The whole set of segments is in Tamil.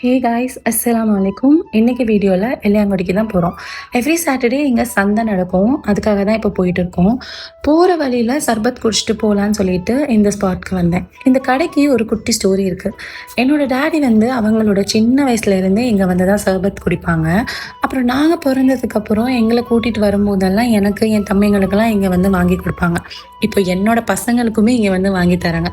ஹே காய்ஸ், அஸ்ஸலாமு அலைக்கும். இன்னைக்கு வீடியோவில் எல்லையாங்குடிக்கு தான் போகிறோம். எவ்ரி சாட்டர்டே இங்கே சந்தை நடக்கும். அதுக்காக தான் இப்போ போயிட்டு இருக்கோம். போகிற வழியில் சர்பத் குடிச்சிட்டு போகலான்னு சொல்லிட்டு இந்த ஸ்பாட்க்கு வந்தேன். இந்த கடைக்கு ஒரு குட்டி ஸ்டோரி இருக்குது. என்னோடய டேடி வந்து அவங்களோட சின்ன வயசுலேருந்தே இங்கே வந்து தான் சர்பத் குடிப்பாங்க. அப்புறம் நாங்கள் பிறந்ததுக்கப்புறம் எங்களை கூட்டிகிட்டு வரும்போதெல்லாம் எனக்கு என் தம்பிங்களுக்கெல்லாம் இங்கே வந்து வாங்கி கொடுப்பாங்க. இப்போ என்னோட பசங்களுக்குமே இங்கே வந்து வாங்கி தராங்க.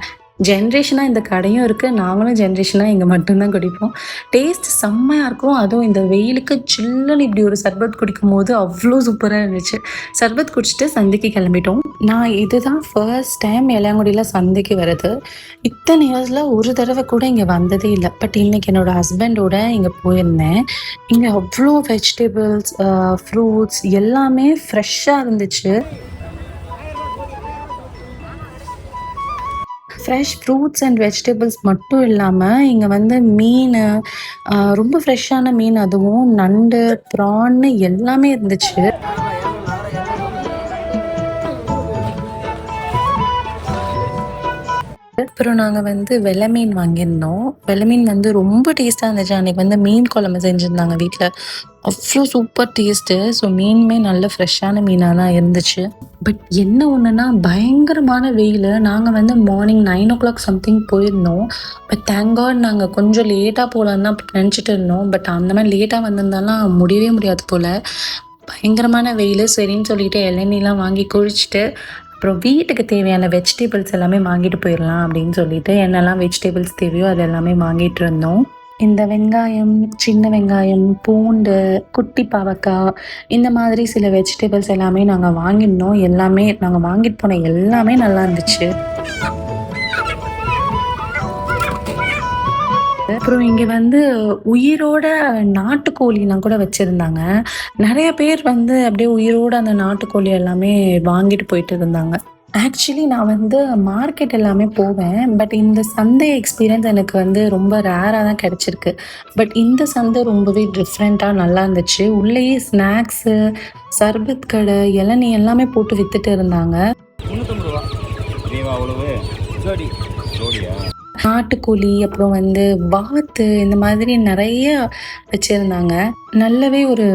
ஜென்ரேஷனாக இந்த கடையும் இருக்குது, நாங்களும் ஜென்ரேஷனாக இங்கே மட்டும்தான் குடிப்போம். டேஸ்ட் செம்மையாக இருக்கும். அதுவும் இந்த வெயிலுக்கு சில்லுன்னு இப்படி ஒரு சர்பத் குடிக்கும் போது அவ்வளோ சூப்பராக இருந்துச்சு. சர்பத் குடிச்சிட்டு சந்தைக்கு கிளம்பிட்டோம். நான் இதுதான் ஃபர்ஸ்ட் டைம் எல்லையாங்குடியில் சந்தைக்கு வருது. இத்தனை இயர்ஸில் ஒரு தடவை கூட இங்கே வந்ததே இல்லை. பட் இன்றைக்கி என்னோடய ஹஸ்பண்டோட இங்கே போயிருந்தேன். இங்கே அவ்வளோ வெஜிடபிள்ஸ், ஃப்ரூட்ஸ் எல்லாமே ஃப்ரெஷ்ஷாக இருந்துச்சு. ஃப்ரெஷ் ஃப்ரூட்ஸ் அண்ட் வெஜிடபிள்ஸ் மட்டும் இல்லாமல் இங்கே வந்து மீன், ரொம்ப ஃப்ரெஷ்ஷான மீன், அதுவும் நண்டு, ப்ரான்னு எல்லாமே இருந்துச்சு. அப்புறம் நாங்கள் வந்து வெள்ளை மீன் வாங்கியிருந்தோம். வெள்ளை மீன் வந்து ரொம்ப டேஸ்ட்டாக இருந்துச்சு. அன்றைக்கி வந்து மீன் குழம்பு செஞ்சுருந்தாங்க வீட்டில். அவ்வளோ சூப்பர் டேஸ்ட்டு. ஸோ மீனுமே நல்ல ஃப்ரெஷ்ஷான மீனாக தான் இருந்துச்சு. பட் என்ன ஒன்றுனா பயங்கரமான வெயில். நாங்கள் வந்து மார்னிங் 9 o'clock சம்திங் போயிருந்தோம். பட் தேங்க் காட் நாங்கள் கொஞ்சம் லேட்டாக போகலான்னு தான் நினச்சிட்டு இருந்தோம். பட் அந்த மாதிரி லேட்டாக வந்திருந்தாலும் முடியவே முடியாது போல். பயங்கரமான வெயில். சரின்னு சொல்லிட்டு இளநீலாம் வாங்கி குடிச்சிட்டு அப்புறம் வீட்டுக்கு தேவையான வெஜிடபிள்ஸ் எல்லாமே வாங்கிட்டு போயிடலாம் அப்படின்னு சொல்லிட்டு என்னெல்லாம் வெஜிடபிள்ஸ் தேவையோ அது எல்லாமே வாங்கிட்டு இருந்தோம். இந்த வெங்காயம், சின்ன வெங்காயம், பூண்டு, குட்டி பாவக்காய், இந்த மாதிரி சில வெஜிடபிள்ஸ் எல்லாமே நாங்கள் வாங்கியிருந்தோம். எல்லாமே நாங்கள் வாங்கிட்டு போன எல்லாமே நல்லா இருந்துச்சு. அப்புறம் இங்கே வந்து உயிரோட நாட்டுக்கோழிலாம் கூட வச்சுருந்தாங்க. நிறைய பேர் வந்து அப்படியே உயிரோட அந்த நாட்டுக்கோழி எல்லாமே வாங்கிட்டு போயிட்டு இருந்தாங்க. ஆக்சுவலி நான் வந்து மார்க்கெட் எல்லாமே போவேன். பட் இந்த சந்தை எக்ஸ்பீரியன்ஸ் எனக்கு வந்து ரொம்ப ரேராக தான் கிடச்சிருக்கு. பட் இந்த சந்தை ரொம்பவே டிஃப்ரெண்ட்டாக நல்லா இருந்துச்சு. உள்ளேயே ஸ்நாக்ஸு, சர்பத் கடை, இளநீ எல்லாமே போட்டு விற்றுட்டு இருந்தாங்க. நாட்டுக்கோழி, அப்புறம் வந்து வாத்து, இந்த மாதிரி நிறைய வச்சுருந்தாங்க. நல்லாவே ஒரு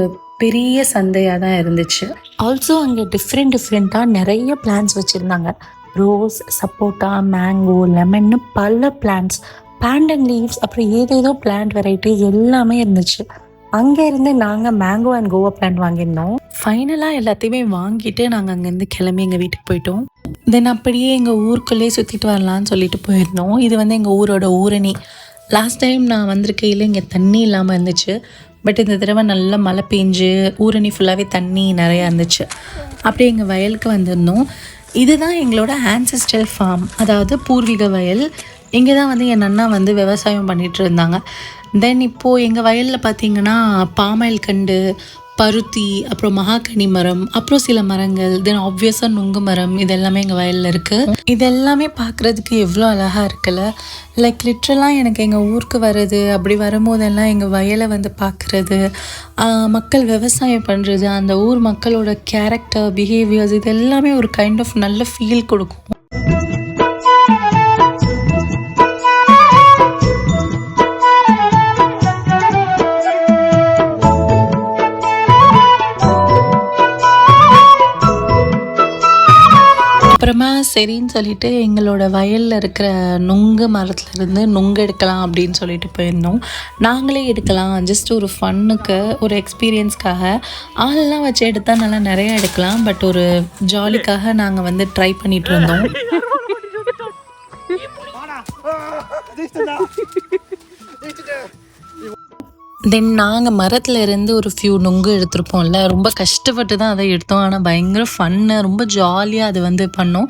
பெரிய சந்தையாக தான் இருந்துச்சு. ஆல்சோ அங்கே டிஃப்ரெண்ட்டாக நிறைய பிளான்ஸ் வச்சுருந்தாங்க. ரோஸ், சப்போட்டா, மேங்கோ, லெமன்னு பல பிளான்ஸ், பேண்டன் லீவ்ஸ், அப்புறம் ஏதேதோ பிளான்ட் வெரைட்டிஸ் எல்லாமே இருந்துச்சு. அங்கேருந்து நாங்கள் மேங்கோ அண்ட் கோவா பிளான்ட் வாங்கியிருந்தோம். ஃபைனலாக எல்லாத்தையுமே வாங்கிட்டு நாங்கள் அங்கேருந்து கிளம்பி எங்கள் வீட்டுக்கு போயிட்டோம். தென் அப்படியே எங்கள் ஊருக்குள்ளேயே சுற்றிட்டு வரலான்னு சொல்லிட்டு போயிருந்தோம். இது வந்து எங்கள் ஊரோட ஊரணி. லாஸ்ட் டைம் நான் வந்திருக்கையில் இங்கே தண்ணி இல்லாமல் இருந்துச்சு. பட் இந்த தடவை நல்லா மழை பெஞ்சு ஊரணி ஃபுல்லாகவே தண்ணி நிறையா இருந்துச்சு. அப்படியே எங்கள் வயலுக்கு வந்திருந்தோம். இதுதான் எங்களோட ஆன்செஸ்ட்ரல் ஃபார்ம், அதாவது பூர்வீக வயல். இங்கே தான் வந்து என் அண்ணா வந்து விவசாயம் பண்ணிகிட்டு இருந்தாங்க. தென் இப்போது எங்கள் வயலில் பார்த்திங்கன்னா பாமாயில் கண்டு, பருத்தி, அப்புறம் மகாகனி மரம், அப்புறம் சில மரங்கள், தென் ஆப்வியஸாக நுங்கு மரம், இதெல்லாமே எங்கள் வயலில் இருக்குது. இதெல்லாமே பார்க்குறதுக்கு எவ்வளோ அழகாக இருக்குல்ல. லைக் லிட்ரலாக எனக்கு எங்கள் ஊருக்கு வர்றது, அப்படி வரும்போதெல்லாம் எங்கள் வயலை வந்து பார்க்குறது, மக்கள் விவசாயம் பண்ணுறது, அந்த ஊர் மக்களோட கேரக்டர், பிஹேவியர்ஸ், இது எல்லாமே ஒரு கைண்ட் ஆஃப் நல்ல ஃபீல் கொடுக்கும். அப்புறமா சரின்னு சொல்லிட்டு எங்களோட வயலில் இருக்கிற நுங்கு மரத்துலேருந்து நுங்கு எடுக்கலாம் அப்படின்னு சொல்லிட்டு போயிருந்தோம். நாங்களே எடுக்கலாம், ஜஸ்ட் ஒரு ஃபன்னுக்கு, ஒரு எக்ஸ்பீரியன்ஸ்க்காக. ஆளெல்லாம் வச்சு எடுத்தால் நல்லா நிறையா எடுக்கலாம். பட் ஒரு ஜாலிக்காக நாங்கள் வந்து ட்ரை பண்ணிகிட்டு இருந்தோம். தென் நாங்கள் மரத்தில் இருந்து ஒரு ஃபியூ நுங்கு எடுத்துருப்போம்ல, ரொம்ப கஷ்டப்பட்டு தான் அதை எடுத்தோம். ஆனால் பயங்கர ஃபன்னு, ரொம்ப ஜாலியாக அது வந்து பண்ணோம்.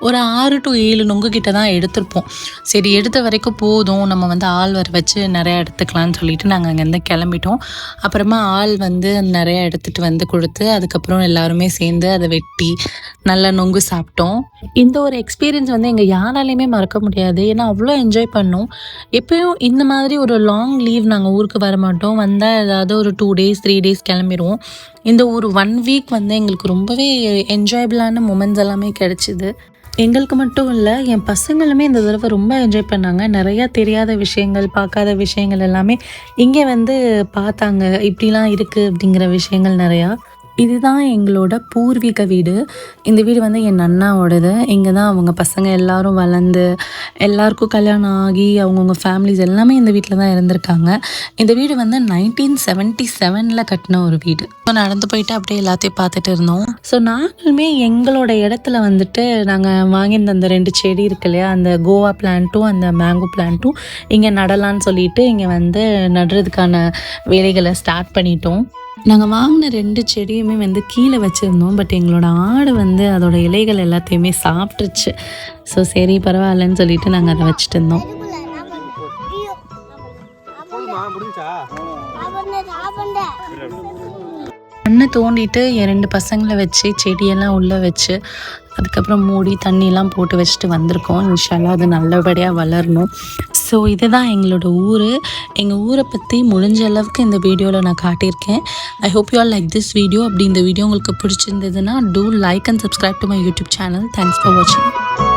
ஒரு 6 to 7 நுங்கு கிட்ட தான் எடுத்திருப்போம். சரி, எடுத்த வரைக்கும் போதும், நம்ம வந்து ஆள் வர வச்சு நிறையா எடுத்துக்கலான்னு சொல்லிட்டு நாங்கள் அங்கேருந்து கிளம்பிட்டோம். அப்புறமா ஆள் வந்து நிறையா எடுத்துகிட்டு வந்து கொடுத்து, அதுக்கப்புறம் எல்லாருமே சேர்ந்து அதை வெட்டி நல்லா நுங்கு சாப்பிட்டோம். இந்த ஒரு எக்ஸ்பீரியன்ஸ் வந்து எங்கள் யாராலையுமே மறக்க முடியாது. ஏன்னா அவ்வளோ என்ஜாய் பண்ணோம். எப்பயும் இந்த மாதிரி ஒரு லாங் லீவ் நாங்கள் ஊருக்கு வர மாட்டோம். வந்தால் ஏதாவது ஒரு 2 days 3 days கிளம்பிடுவோம். இந்த ஒரு 1 week வந்து எங்களுக்கு ரொம்பவே என்ஜாயபிளான மொமெண்ட்ஸ் எல்லாமே கிடச்சிது. எங்களுக்கு மட்டும் இல்லை, என் பசங்களுமே இந்த தடவை ரொம்ப என்ஜாய் பண்ணாங்க. நிறையா தெரியாத விஷயங்கள், பார்க்காத விஷயங்கள் எல்லாமே இங்கே வந்து பார்த்தாங்க. இப்படிலாம் இருக்குது அப்படிங்கிற விஷயங்கள் நிறையா. இதுதான் எங்களோட பூர்வீக வீடு. இந்த வீடு வந்து என் அண்ணாவோடது. இங்கே தான் அவங்க பசங்க எல்லாரும் வளர்ந்து, எல்லாருக்கும் கல்யாணம் ஆகி, அவங்கவுங்க ஃபேமிலிஸ் எல்லாமே இந்த வீட்டில் தான் இருந்திருக்காங்க. இந்த வீடு வந்து 1977 கட்டின ஒரு வீடு. ஸோ நடந்து போயிட்டு அப்படியே எல்லாத்தையும் பார்த்துட்டு இருந்தோம். ஸோ நாங்களுமே எங்களோட இடத்துல வந்துட்டு நாங்கள் வாங்கியிருந்த அந்த 2 செடி இருக்கு இல்லையா, அந்த கோவா பிளான்ட்டும் அந்த மேங்கோ பிளான்ட்டும் இங்கே நடலான்னு சொல்லிட்டு இங்கே வந்து நடுறதுக்கான வேலைகளை ஸ்டார்ட் பண்ணிட்டோம். நாங்கள் வாங்கின 2 செடியுமே வந்து கீழே வச்சுருந்தோம். பட் எங்களோட ஆடு வந்து அதோட இலைகள் எல்லாத்தையுமே சாப்பிட்ருச்சு. ஸோ சரி பரவாயில்லன்னு சொல்லிட்டு நாங்கள் அதை வச்சுட்டு இருந்தோம். மண்ணை தோண்டிட்டு என் 2 பசங்களை வச்சு செடியெல்லாம் உள்ளே வச்சு அதுக்கப்புறம் மூடி தண்ணியெல்லாம் போட்டு வச்சுட்டு வந்திருக்கோம். இன்ஷால்லா அது நல்லபடியாக வளரணும். ஸோ இதுதான் எங்களோட ஊர். எங்கள் ஊரை பற்றி முடிஞ்ச அளவுக்கு இந்த வீடியோவில் நான் காட்டியிருக்கேன். I hope you all like this video. அப்படி இந்த வீடியோ உங்களுக்கு பிடிச்சிருந்ததுன்னா do like and subscribe to my YouTube channel. Thanks for வாட்சிங்.